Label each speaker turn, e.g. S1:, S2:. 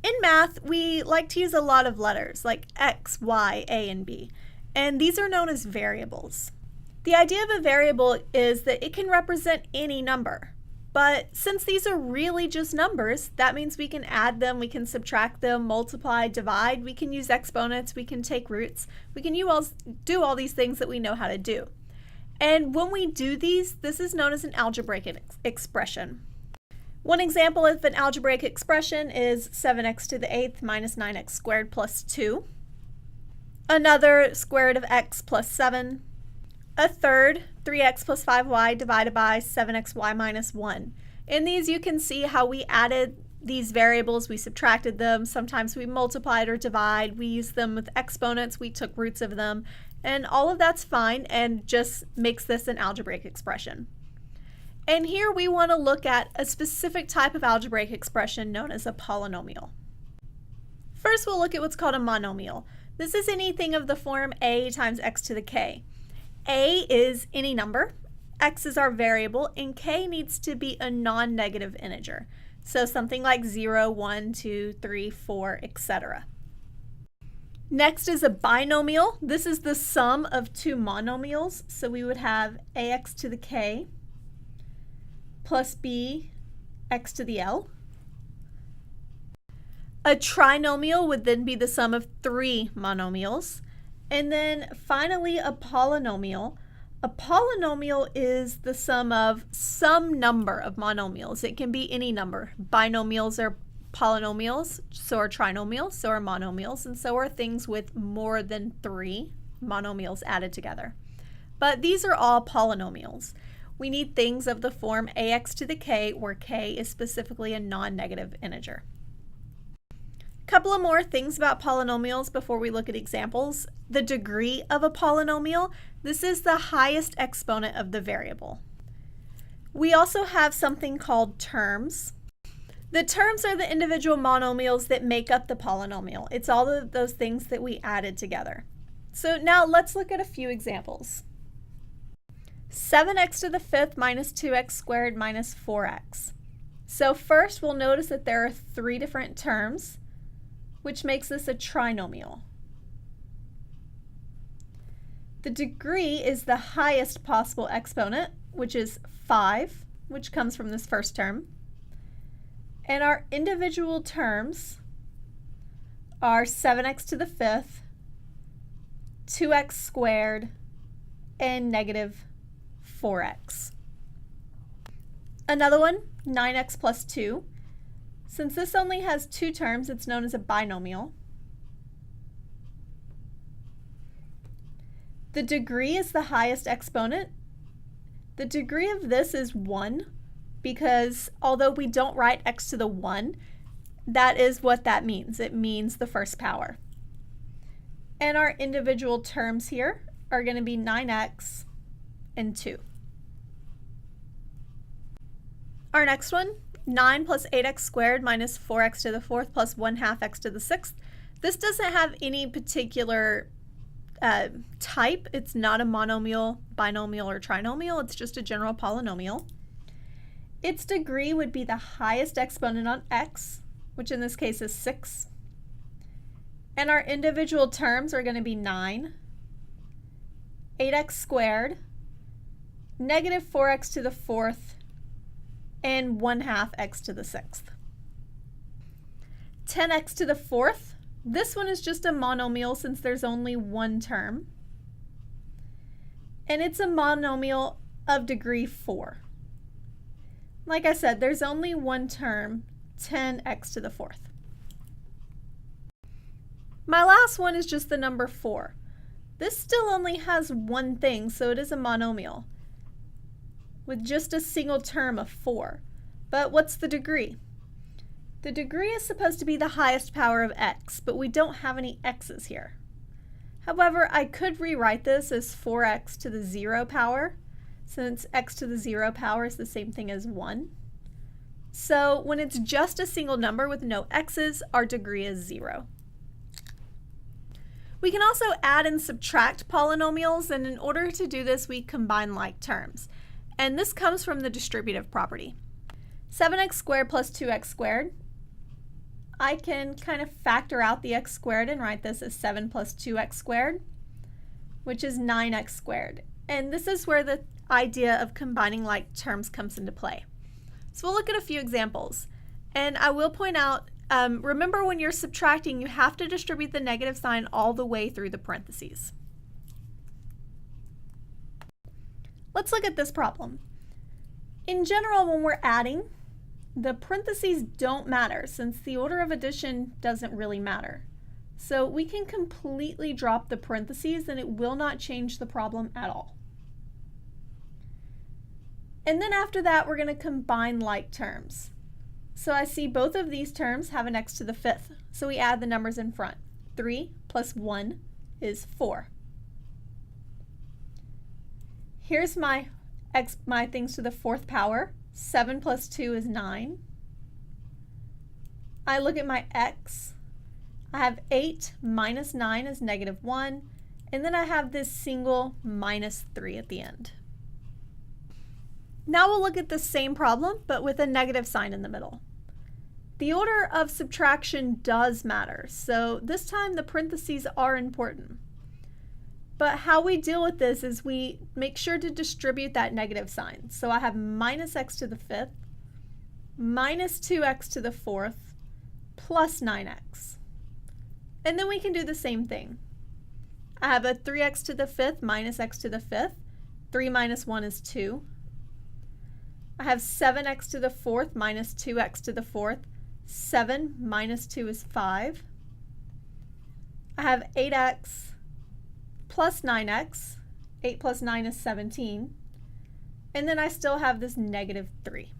S1: In math, we like to use a lot of letters like x, y, a, and b, and these are known as variables. The idea of a variable is that it can represent any number, but since these are really just numbers, that means we can add them, we can subtract them, multiply, divide, we can use exponents, we can take roots, we can do all these things that we know how to do. And when we do these, this is known as an algebraic expression. One example of an algebraic expression is 7x to the 8th minus 9x squared plus 2. Another, square root of x plus 7. A third, 3x plus 5y divided by 7xy minus 1. In these you can see how we added these variables, we subtracted them, sometimes we multiplied or divide, we used them with exponents, we took roots of them, and all of that's fine and just makes this an algebraic expression. And here we want to look at a specific type of algebraic expression known as a polynomial. First, we'll look at what's called a monomial. This is anything of the form a times x to the k. A is any number, x is our variable, and k needs to be a non-negative integer. So something like 0, 1, 2, 3, 4, etc. Next is a binomial. This is the sum of two monomials. So we would have ax to the k plus b x to the l. A trinomial would then be the sum of three monomials. And then finally a polynomial. A polynomial is the sum of some number of monomials. It can be any number. Binomials are polynomials, so are trinomials, so are monomials, and so are things with more than three monomials added together. But these are all polynomials. We need things of the form ax to the k, where k is specifically a non-negative integer. A couple of more things about polynomials before we look at examples. The degree of a polynomial, this is the highest exponent of the variable. We also have something called terms. The terms are the individual monomials that make up the polynomial. It's all of those things that we added together. So now let's look at a few examples. 7x to the 5th minus 2x squared minus 4x. So first we'll notice that there are three different terms, which makes this a trinomial. The degree is the highest possible exponent, which is 5, which comes from this first term. And our individual terms are 7x to the 5th, 2x squared, and negative 4x. Another one, 9x plus 2. Since this only has two terms, it's known as a binomial. The degree is the highest exponent. The degree of this is 1 because although we don't write x to the 1, that is what that means. It means the first power. And our individual terms here are going to be 9x and 2. Our next one, 9 plus 8x squared minus 4x to the 4th plus 1/2 x to the 6th. This doesn't have any particular type. It's not a monomial, binomial, or trinomial. It's just a general polynomial. Its degree would be the highest exponent on x, which in this case is 6. And our individual terms are going to be 9, 8x squared, negative 4x to the 4th, and 1/2 x to the 6th. 10x to the 4th. This one is just a monomial since there's only one term. And it's a monomial of degree 4. Like I said, there's only one term, 10x to the 4th. My last one is just the number 4. This still only has one thing, so it is a monomial with just a single term of 4. But what's the degree? The degree is supposed to be the highest power of x, but we don't have any x's here. However, I could rewrite this as 4x to the 0 power, since x to the 0 power is the same thing as 1. So when it's just a single number with no x's, our degree is 0. We can also add and subtract polynomials, and in order to do this, we combine like terms. And this comes from the distributive property. 7x squared plus 2x squared. I can kind of factor out the x squared and write this as 7 plus 2x squared, which is 9x squared. And this is where the idea of combining like terms comes into play. So we'll look at a few examples. And I will point out, remember when you're subtracting, you have to distribute the negative sign all the way through the parentheses. Let's look at this problem. In general, when we're adding, the parentheses don't matter since the order of addition doesn't really matter. So we can completely drop the parentheses and it will not change the problem at all. And then after that, we're going to combine like terms. So I see both of these terms have an x to the 5th. So we add the numbers in front. 3 plus 1 is 4. Here's my things to the 4th power. 7 plus 2 is 9. I look at my x. I have 8 minus 9 is negative 1. And then I have this single minus 3 at the end. Now we'll look at the same problem, but with a negative sign in the middle. The order of subtraction does matter, so this time the parentheses are important. But how we deal with this is we make sure to distribute that negative sign. So I have minus x to the 5th, minus 2x to the 4th, plus 9x. And then we can do the same thing. I have a 3x to the 5th minus x to the 5th. 3 minus 1 is 2. I have 7x to the 4th minus 2x to the 4th. 7 minus 2 is 5. I have 8x plus 9x. 8 plus 9 is 17. And then I still have this negative 3.